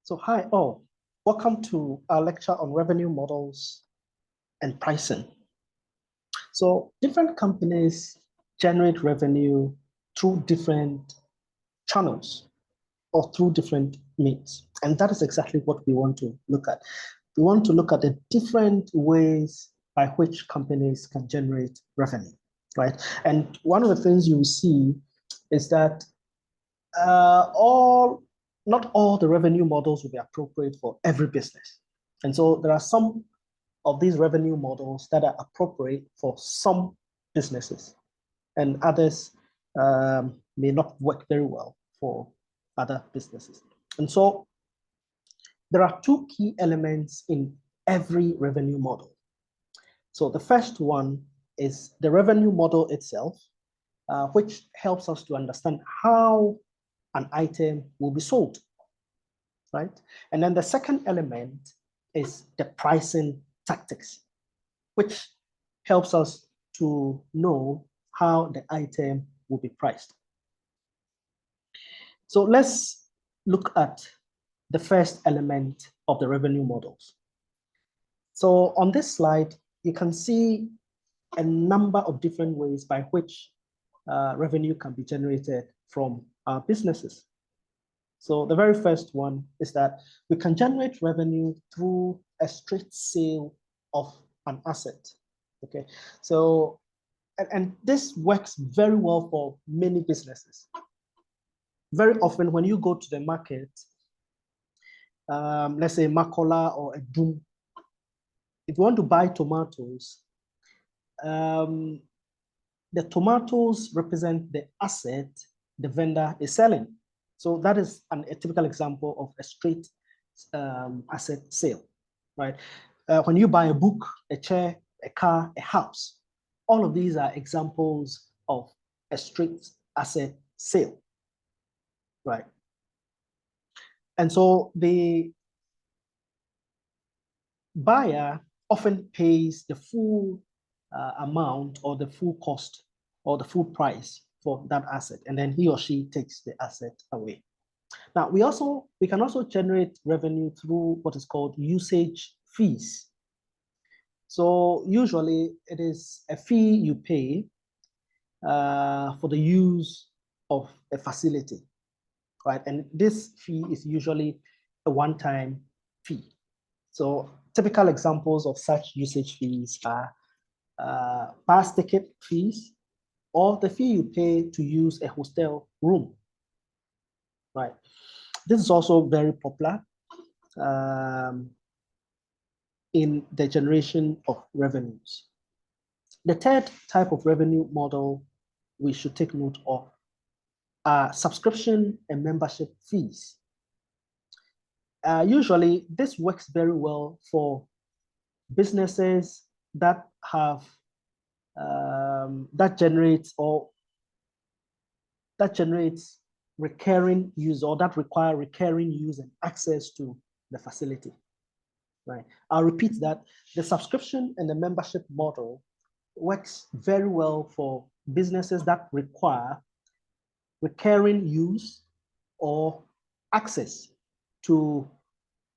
So hi all, welcome to our lecture on revenue models and pricing. So different companies generate revenue through different channels or through different means. And that is exactly what we want to look at. We want to look at the different ways by which companies can generate revenue, right? And one of the things you see is that not all the revenue models will be appropriate for every business. And so there are some of these revenue models that are appropriate for some businesses, and others may not work very well for other businesses. And so there are two key elements in every revenue model. So the first one is the revenue model itself, which helps us to understand how an item will be sold, right? And then the second element is the pricing tactics, which helps us to know how the item will be priced. So let's look at the first element of the revenue models. So on this slide, you can see a number of different ways by which revenue can be generated from our businesses. So the very first one is that we can generate revenue through a straight sale of an asset. Okay, so and this works very well for many businesses. Very often when you go to the market, let's say Makola or a Doom, if you want to buy tomatoes, the tomatoes represent the asset the vendor is selling. So that is a typical example of a straight asset sale, right? When you buy a book, a chair, a car, a house, all of these are examples of a straight asset sale, right? And so the buyer often pays the full amount or the full cost or the full price for that asset, and then he or she takes the asset away. Now, we can also generate revenue through what is called usage fees. So usually it is a fee you pay for the use of a facility, right? And this fee is usually a one-time fee. So typical examples of such usage fees are pass ticket fees, or the fee you pay to use a hostel room, right? This is also very popular in the generation of revenues. The third type of revenue model we should take note of are subscription and membership fees. Usually, this works very well for businesses that have that generates recurring use, or that require recurring use and access to the facility, right? I'll repeat that the subscription and the membership model works very well for businesses that require recurring use or access to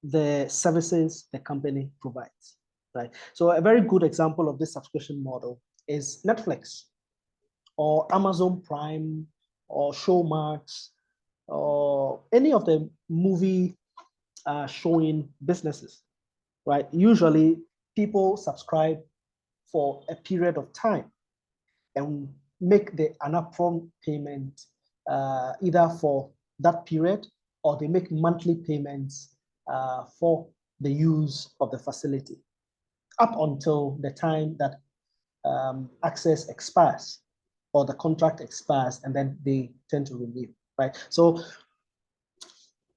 the services the company provides, right? So a very good example of this subscription model is Netflix or Amazon Prime or Showmax or any of the movie showing businesses, right? Usually people subscribe for a period of time and make an upfront payment either for that period, or they make monthly payments for the use of the facility up until the time that access expires or the contract expires, and then they tend to renew, right? So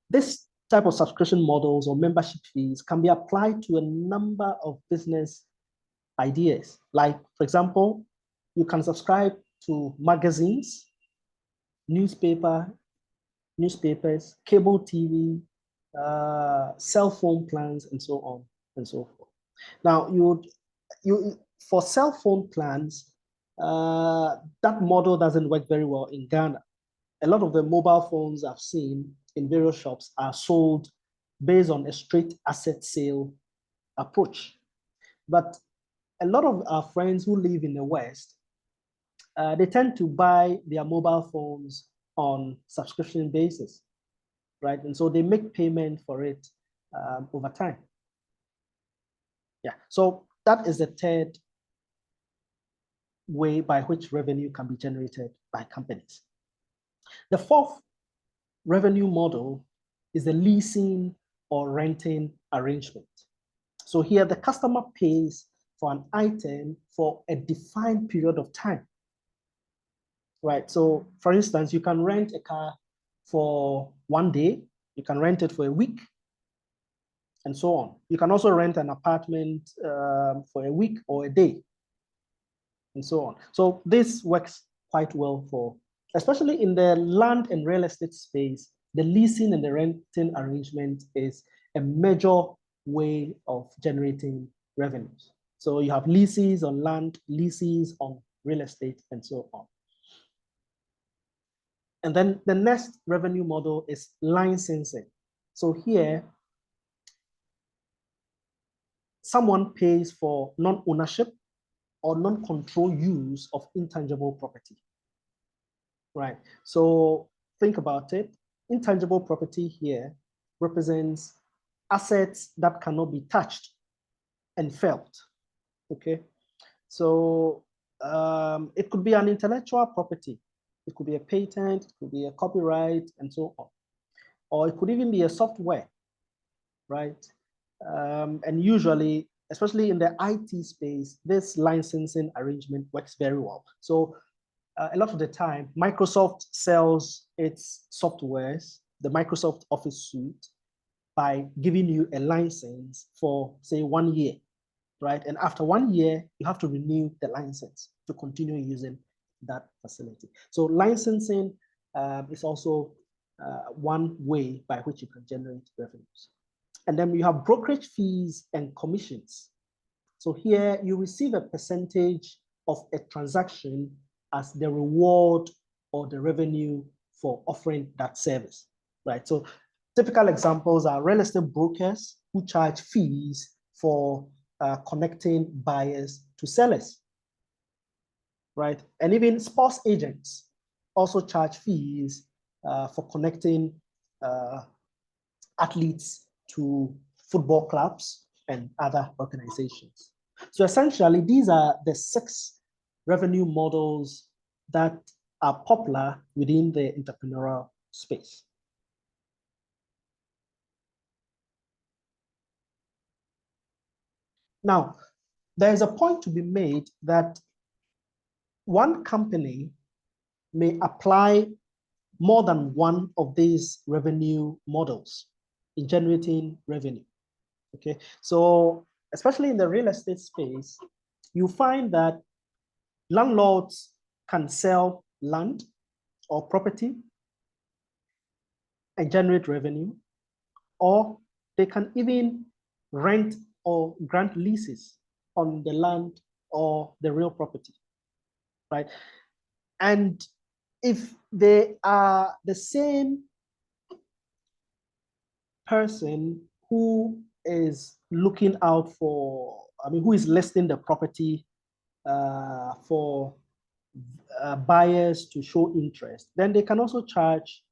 this type of subscription models or membership fees can be applied to a number of business ideas. Like, for example, you can subscribe to magazines, newspapers, cable TV, cell phone plans, and so on and so forth. Now, for cell phone plans, that model doesn't work very well in Ghana. A lot of the mobile phones I've seen in various shops are sold based on a straight asset sale approach. But a lot of our friends who live in the West, they tend to buy their mobile phones on subscription basis, right? And so they make payment for it over time. Yeah, so that is the third way by which revenue can be generated by companies. The fourth revenue model is the leasing or renting arrangement. So here the customer pays for an item for a defined period of time, right? So for instance, you can rent a car for 1 day, you can rent it for a week, and so on. You can also rent an apartment for a week or a day, and so on. So this works quite well for, especially in the land and real estate space, the leasing and the renting arrangement is a major way of generating revenues. So you have leases on land, leases on real estate, and so on. And then the next revenue model is licensing. So here, someone pays for non-ownership or non-control use of intangible property, right? So think about it. Intangible property here represents assets that cannot be touched and felt, okay? So it could be an intellectual property. It could be a patent, it could be a copyright, and so on. Or it could even be a software, right? And usually, especially in the IT space, this licensing arrangement works very well. So a lot of the time, Microsoft sells its softwares, the Microsoft Office suite, by giving you a license for, say, 1 year, right? And after 1 year, you have to renew the license to continue using that facility. So licensing is also one way by which you can generate revenues. And then you have brokerage fees and commissions. So here you receive a percentage of a transaction as the reward or the revenue for offering that service, right? So typical examples are real estate brokers who charge fees for connecting buyers to sellers, right? And even sports agents also charge fees for connecting athletes to football clubs and other organizations. So essentially, these are the 6 revenue models that are popular within the entrepreneurial space. Now, there is a point to be made that one company may apply more than one of these revenue models in generating revenue. Okay, so especially in the real estate space, you find that landlords can sell land or property and generate revenue, or they can even rent or grant leases on the land or the real property, right? And if they are the same person who is looking out for, who is listing the property for buyers to show interest, then they can also charge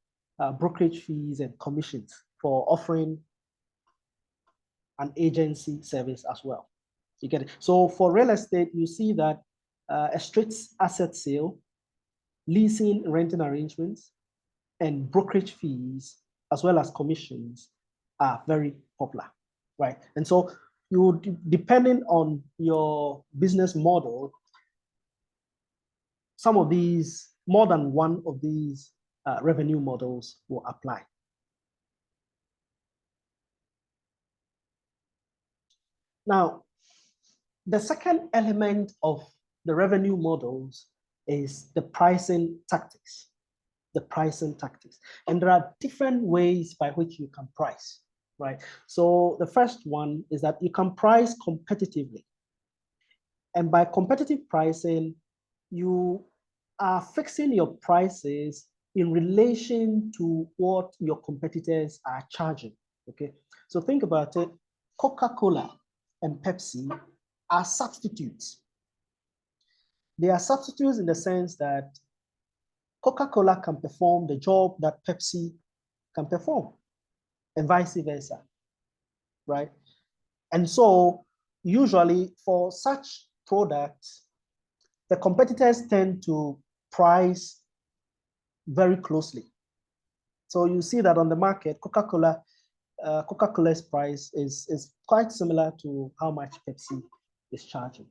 brokerage fees and commissions for offering an agency service as well. You get it? So for real estate, you see that a straight asset sale, leasing, renting arrangements, and brokerage fees, as well as commissions, are very popular, right? And so you, depending on your business model, some of these, more than one of these revenue models will apply. Now, the second element of the revenue models is the pricing tactics. The pricing tactics. And there are different ways by which you can price, right? So the first one is that you can price competitively. And by competitive pricing, you are fixing your prices in relation to what your competitors are charging, okay? So think about it. Coca-Cola and Pepsi are substitutes. They are substitutes in the sense that Coca-Cola can perform the job that Pepsi can perform, and vice versa, right? And so usually for such products, the competitors tend to price very closely. So you see that on the market, Coca-Cola's price is quite similar to how much Pepsi is charging,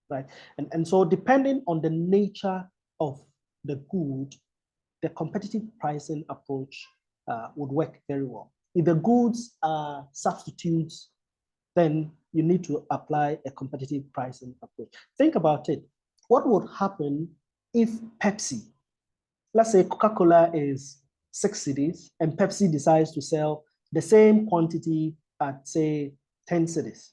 right? And so depending on the nature of the good, the competitive pricing approach would work very well. If the goods are substitutes, then you need to apply a competitive pricing approach. Think about it. What would happen if Pepsi, let's say Coca-Cola is 6 cedis and Pepsi decides to sell the same quantity at, say, 10 cedis?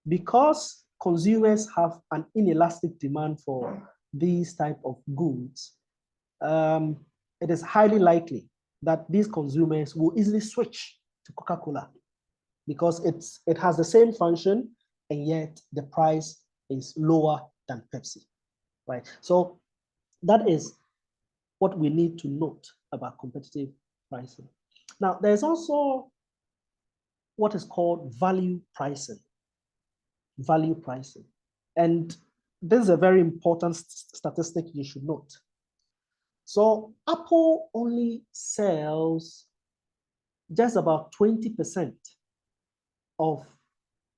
Because consumers have an inelastic demand for these type of goods, it is highly likely that these consumers will easily switch to Coca-Cola because it has the same function and yet the price is lower than Pepsi, right? So that is what we need to note about competitive pricing. Now, there's also what is called value pricing. Value pricing. And this is a very important statistic you should note. So Apple only sells just about 20% of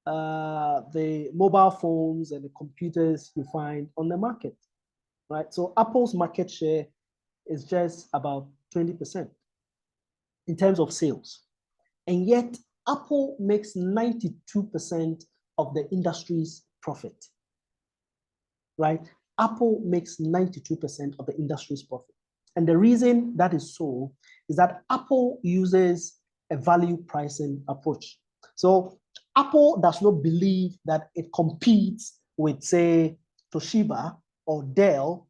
the mobile phones and the computers you find on the market, right? So Apple's market share is just about 20% in terms of sales. And yet Apple makes 92% of the industry's profit, right? Apple makes 92% of the industry's profit. And the reason that is so is that Apple uses a value pricing approach. So Apple does not believe that it competes with, say, Toshiba or Dell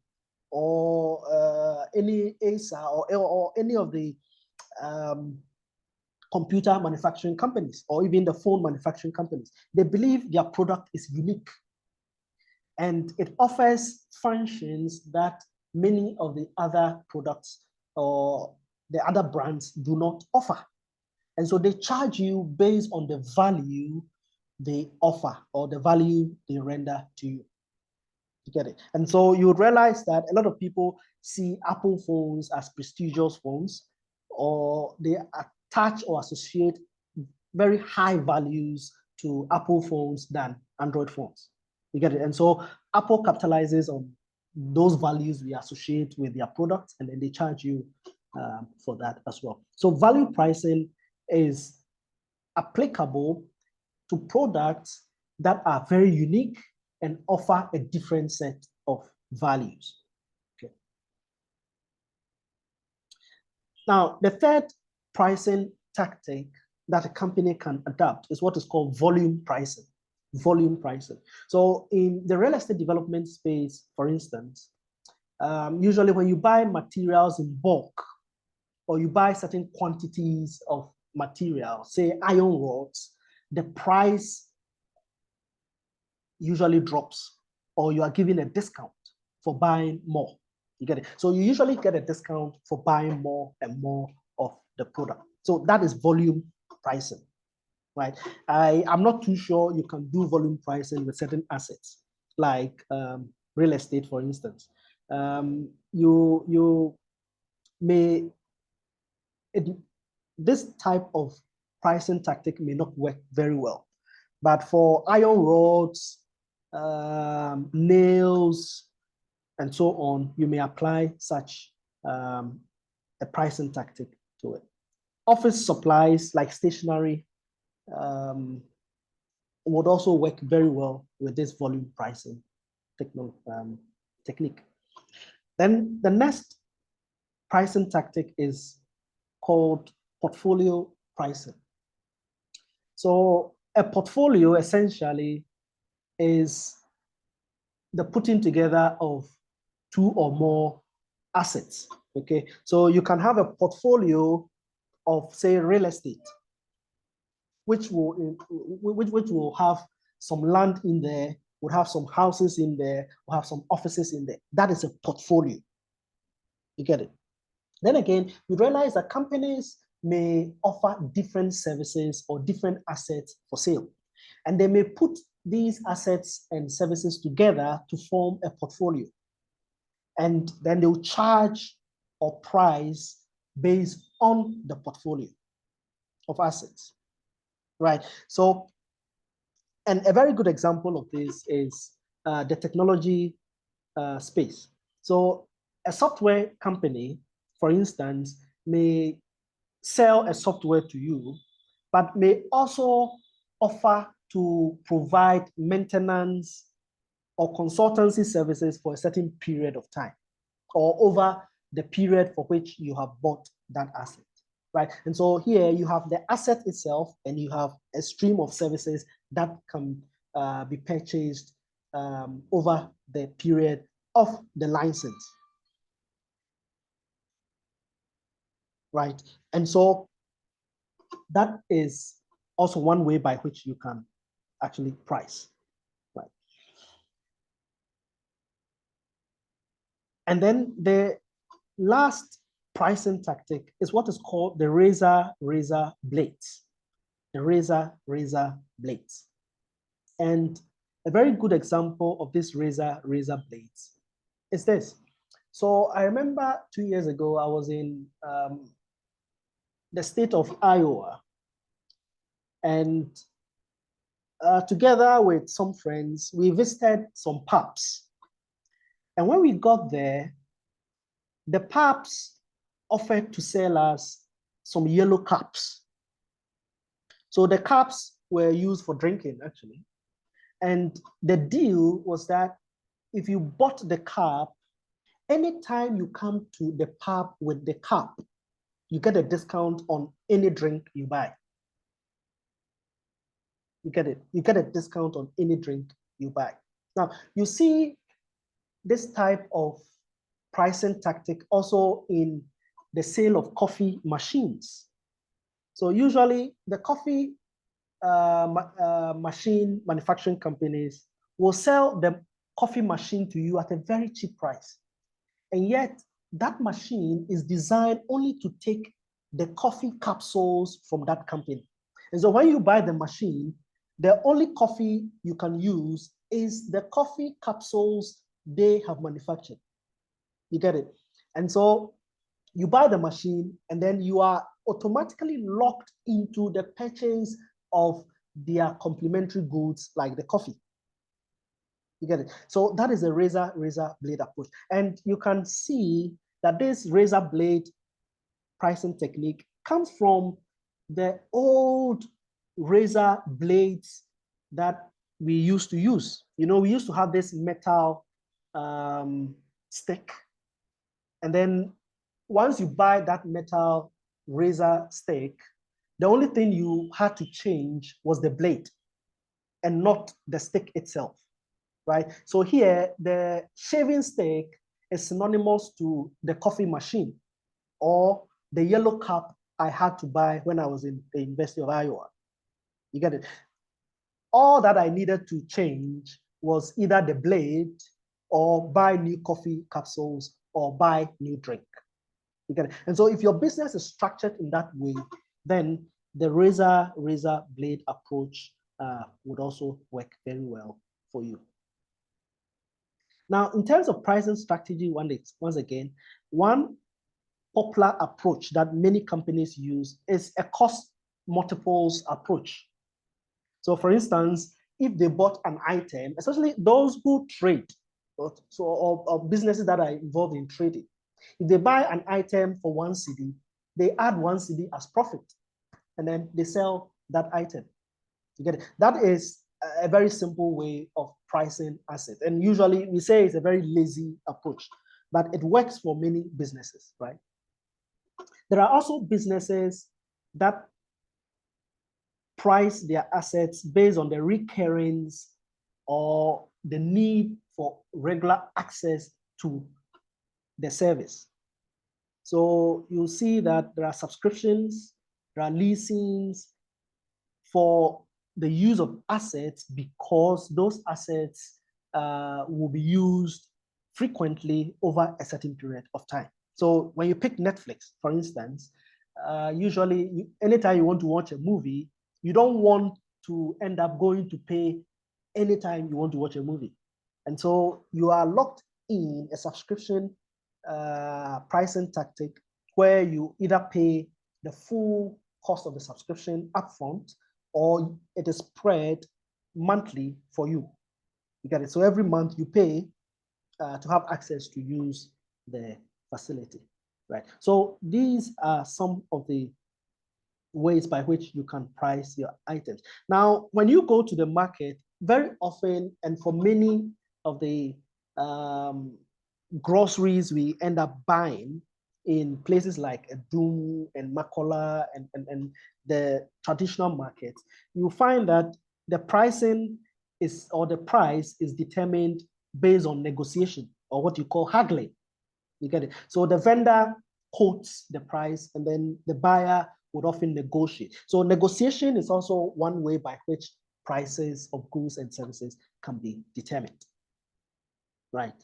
or any Acer or any of the computer manufacturing companies or even the phone manufacturing companies. They believe their product is unique and it offers functions that many of the other products or the other brands do not offer. And so they charge you based on the value they offer or the value they render to you. You get it? And so you would realize that a lot of people see Apple phones as prestigious phones, or they attach or associate very high values to Apple phones than Android phones. You get it? And so Apple capitalizes on those values we associate with their products, and then they charge you for that as well. So value pricing is applicable to products that are very unique and offer a different set of values. Okay. Now, the third pricing tactic that a company can adapt is what is called volume pricing. Volume pricing. So in the real estate development space, for instance, usually when you buy materials in bulk or you buy certain quantities of material, say iron rods, the price usually drops or you are given a discount for buying more. You get it? So you usually get a discount for buying more and more of the product. So that is volume pricing, right? I'm not too sure you can do volume pricing with certain assets, like real estate, for instance. You may, this type of pricing tactic may not work very well. But for iron rods, nails, and so on, you may apply such a pricing tactic to it. Office supplies like stationery would also work very well with this volume pricing technique. Then the next pricing tactic is called portfolio pricing. So a portfolio essentially is the putting together of 2 or more assets, okay? So you can have a portfolio of, say, real estate, which will have some land in there, would have some houses in there, will have some offices in there. That is a portfolio. You get it? Then again, we realize that companies may offer different services or different assets for sale. And they may put these assets and services together to form a portfolio. And then they'll charge or price based on the portfolio of assets, right? So, and a very good example of this is the technology space. So a software company, for instance, may sell a software to you, but may also offer to provide maintenance or consultancy services for a certain period of time or over the period for which you have bought that asset, right? And so here you have the asset itself and you have a stream of services that can be purchased over the period of the license, right? And so that is also one way by which you can actually price, right? And then the last pricing tactic is what is called the razor blades. The razor blades. And a very good example of this razor blades is this. So I remember 2 years ago, I was in the state of Iowa, and together with some friends, we visited some pubs. And when we got there, the pubs offered to sell us some yellow cups. So the cups were used for drinking, actually. And the deal was that if you bought the cup, anytime you come to the pub with the cup, you get a discount on any drink you buy. You get it. You get a discount on any drink you buy. Now, you see this type of pricing tactic also in the sale of coffee machines. So usually the coffee machine manufacturing companies will sell the coffee machine to you at a very cheap price. And yet that machine is designed only to take the coffee capsules from that company. And so when you buy the machine, the only coffee you can use is the coffee capsules they have manufactured. You get it? And so you buy the machine and then you are automatically locked into the purchase of their complementary goods like the coffee. You get it? So that is a razor blade approach. And you can see that this razor blade pricing technique comes from the old razor blades that we used to use. You know, we used to have this metal stick. And then once you buy that metal razor stick, the only thing you had to change was the blade and not the stick itself, right? So here, the shaving stick is synonymous to the coffee machine or the yellow cup I had to buy when I was in the University of Iowa. You get it? All that I needed to change was either the blade or buy new coffee capsules or buy new drink. You get it? And so if your business is structured in that way, then the razor blade approach would also work very well for you. Now, in terms of pricing strategy, once again, one popular approach that many companies use is a cost multiples approach. So for instance, if they bought an item, especially those who trade, or businesses that are involved in trading, if they buy an item for 1 cedi, they add 1 cedi as profit, and then they sell that item. You get it? That is a very simple way of pricing assets. And usually we say it's a very lazy approach, but it works for many businesses, right? There are also businesses that price their assets based on the recurrence or the need for regular access to the service. So you'll see that there are subscriptions, there are leasings, for the use of assets because those assets will be used frequently over a certain period of time. So when you pick Netflix, for instance, usually anytime you want to watch a movie, you don't want to end up going to pay anytime you want to watch a movie. And so you are locked in a subscription pricing tactic where you either pay the full cost of the subscription upfront or it is spread monthly for you. You get it? So every month you pay to have access to use the facility, right? So these are some of the ways by which you can price your items. Now, when you go to the market, very often, and for many of the groceries we end up buying in places like Adum and Makola and the traditional markets, you find that the pricing is, or the price is determined based on negotiation or what you call haggling. You get it? So the vendor quotes the price and then the buyer would often negotiate. So negotiation is also one way by which prices of goods and services can be determined, right?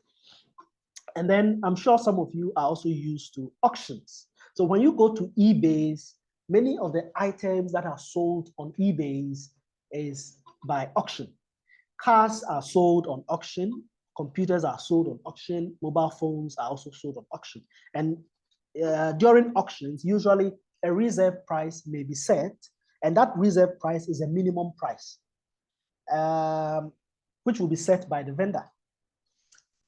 And then I'm sure some of you are also used to auctions. So when you go to eBay's, many of the items that are sold on eBay's is by auction. Cars are sold on auction, computers are sold on auction, mobile phones are also sold on auction. And during auctions, usually a reserve price may be set, and that reserve price is a minimum price, which will be set by the vendor.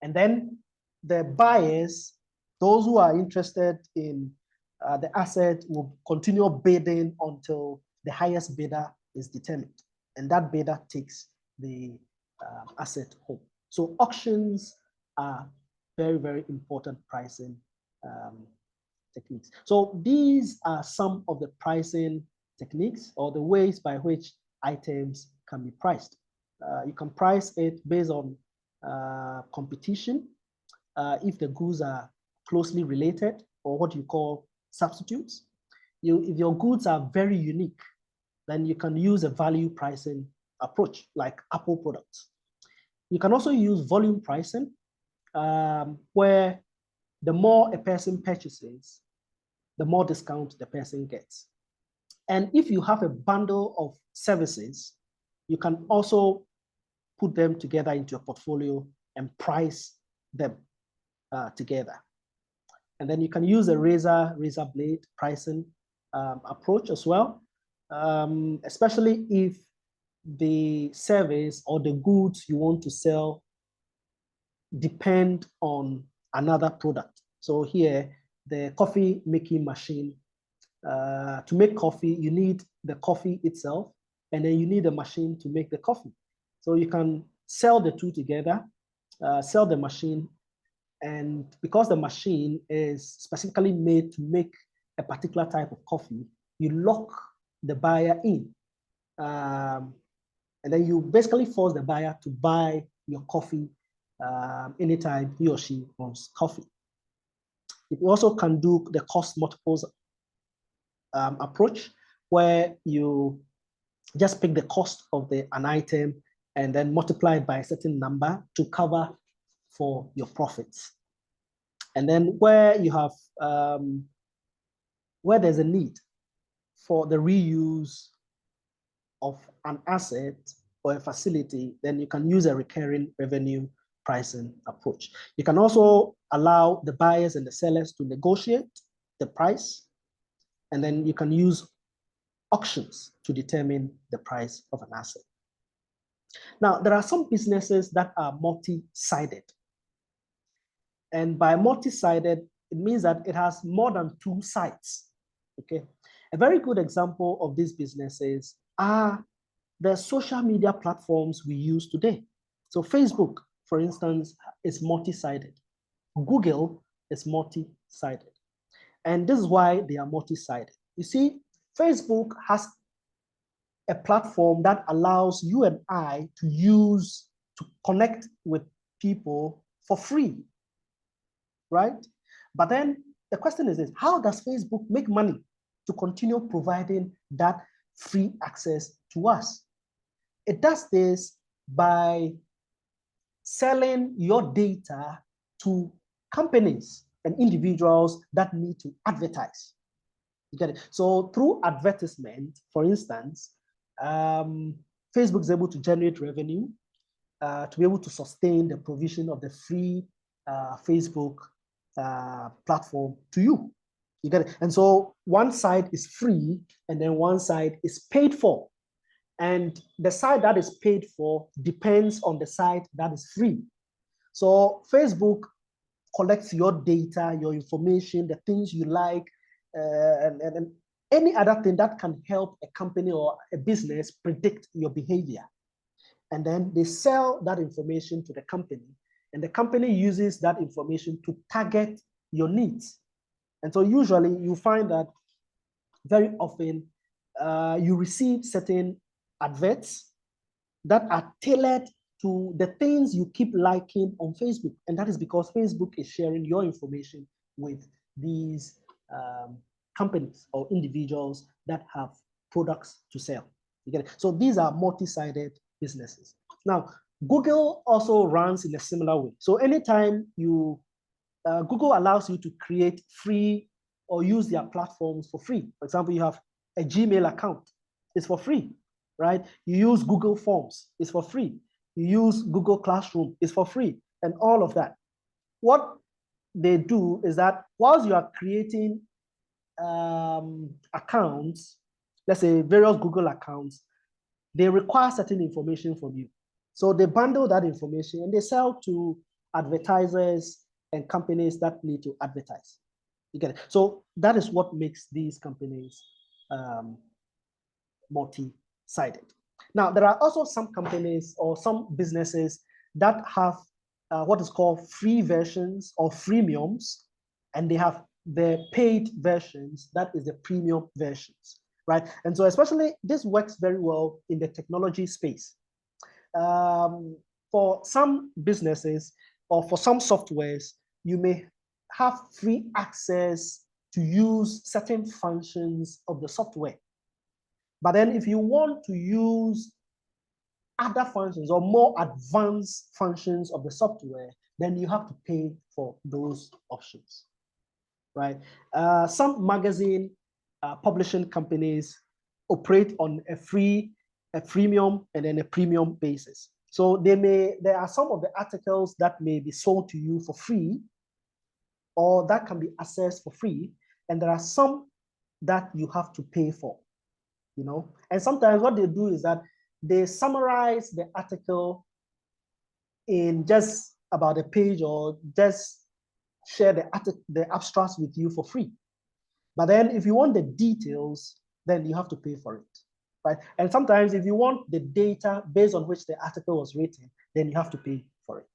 And then the buyers, those who are interested in the asset, will continue bidding until the highest bidder is determined. And that bidder takes the asset home. So auctions are very, very important pricing techniques. So these are some of the pricing techniques or the ways by which items can be priced. You can price it based on competition, if the goods are closely related, or what you call substitutes. If your goods are very unique, then you can use a value pricing approach like Apple products. You can also use volume pricing, where the more a person purchases, the more discount the person gets. And if you have a bundle of services, you can also put them together into a portfolio and price them together. And then you can use a razor blade pricing approach as well, especially if the service or the goods you want to sell depend on another product. So here, the coffee making machine, to make coffee, you need the coffee itself, and then you need a machine to make the coffee. So you can sell the two together, sell the machine, and because the machine is specifically made to make a particular type of coffee, you lock the buyer in. And then you basically force the buyer to buy your coffee anytime he or she wants coffee. You also can do the cost multiples approach, where you just pick the cost of an item and then multiply it by a certain number to cover for your profits. And then where you have, where there's a need for the reuse of an asset or a facility, then you can use a recurring revenue pricing approach. You can also allow the buyers and the sellers to negotiate the price, and then you can use auctions to determine the price of an asset. Now, there are some businesses that are multi-sided. And by multi-sided, it means that it has more than two sides, okay? A very good example of these businesses are the social media platforms we use today. So Facebook, for instance, is multi-sided. Google is multi-sided. And this is why they are multi-sided. You see, Facebook has a platform that allows you and I to connect with people for free, right? But then the question is this: how does Facebook make money to continue providing that free access to us. It does this by selling your data to companies and individuals that need to advertise. You get it? So through advertisement, for instance, Facebook is able to generate revenue to be able to sustain the provision of the free Facebook platform to you. You get it? And so one side is free and then one side is paid for. And the side that is paid for depends on the side that is free. So Facebook collects your data, your information, the things you like, and any other thing that can help a company or a business predict your behavior. And then they sell that information to the company, and the company uses that information to target your needs. And so usually you find that very often you receive certain adverts that are tailored to the things you keep liking on Facebook. And that is because Facebook is sharing your information with these companies or individuals that have products to sell. You get it? So these are multi-sided businesses. Now, Google also runs in a similar way. So anytime you, Google allows you to create free or use their platforms for free. For example, you have a Gmail account, it's for free, right? You use Google Forms, it's for free. You use Google Classroom, it's for free, and all of that. What they do is that whilst you are creating accounts, let's say various Google accounts, they require certain information from you. So they bundle that information and they sell to advertisers and companies that need to advertise. You get it? So that is what makes these companies multi-sided. Now, there are also some companies or some businesses that have what is called free versions or freemiums, and they have the paid versions, that is the premium versions, right? And so especially this works very well in the technology space. For some businesses or for some softwares, you may have free access to use certain functions of the software. But then if you want to use other functions or more advanced functions of the software, then you have to pay for those options, right? Some magazine publishing companies operate on a freemium and then a premium basis. So there are some of the articles that may be sold to you for free, or that can be accessed for free, and there are some that you have to pay for, you know? And sometimes what they do is that they summarize the article in just about a page or just share the abstracts with you for free. But then if you want the details, then you have to pay for it, right? And sometimes if you want the data based on which the article was written, then you have to pay for it,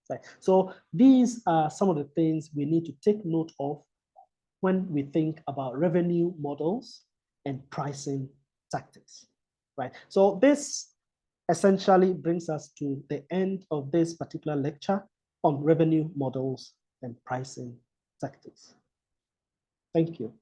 right? So these are some of the things we need to take note of when we think about revenue models and pricing tactics, right? So this essentially brings us to the end of this particular lecture on revenue models and pricing tactics. Thank you.